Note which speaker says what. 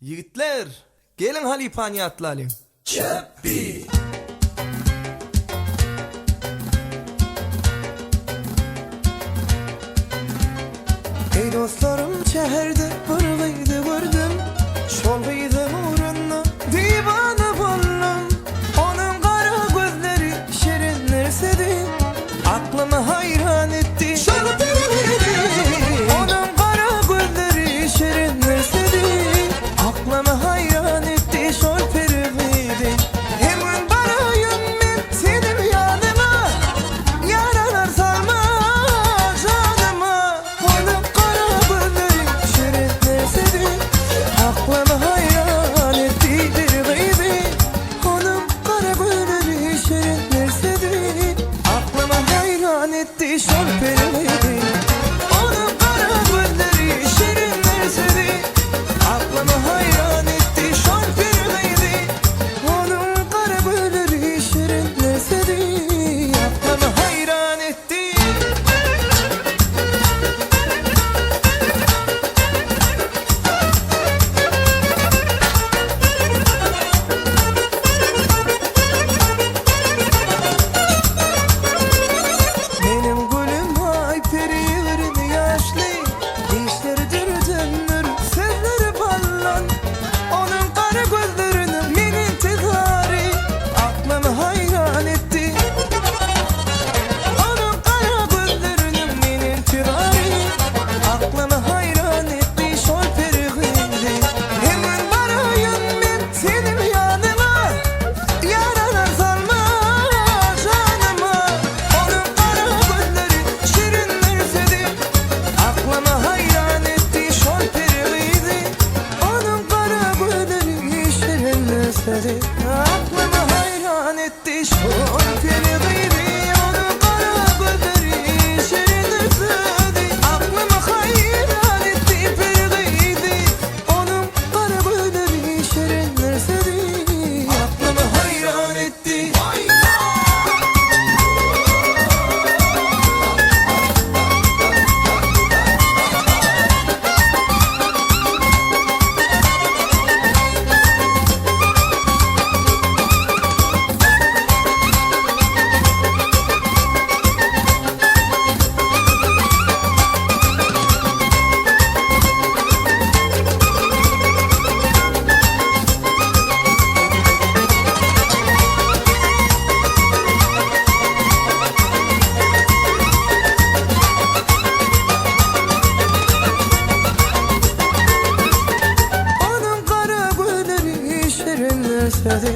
Speaker 1: Yigitler, gelin Halipani atlayalım.
Speaker 2: Çeppi.
Speaker 1: Ey dostlarım, şehirde bir kıydı gördüm. Şol kıydın uğruna divane boldum. Onun kara gözleri şirin nersedi, aklımı hayran etti. Şol pervedi. Onun kara gözleri şirin nersedi, aklımı hayran etti. Şol pervedi. Hemen varayım ben senin yanına, yaralar salma canıma. Onun kara gözleri şirin nersedi, aklımı hayran etti. Pervedi. Onun kara gözleri şirin nersedi, aklımı hayran etti. Şol pervedi. Onun kara gözleri şirin nersedi, aklımı hayran etti. Şol pervedi. Onun kara gözleri şirin nersedi, aklımı hayran etti. Benim gülüm ay perilerin yaşlı, dişleri dürüdünür, sözleri ballan. Onun kara gözlerinin min intizari, aklımı hayran etti. Onun kara gözlerinin min intizari, aklımı hayran etti. Şol pervedi. Hemen varayım ben senin yanına, yaralar salma canıma. Onun kara gözleri şirin nersedi, aklımı hayran etti. Şol pervedi. Onun kara gözleri şirin nersedi, aklımı hayran etti. Şol pervedi. Onun kara gözleri şirin nersedi, aklımı hayran etti. Pervedi. Onun kara gözleri şirin nersedi, aklımı hayran etti. Onun kara gözleri şirin nersedi,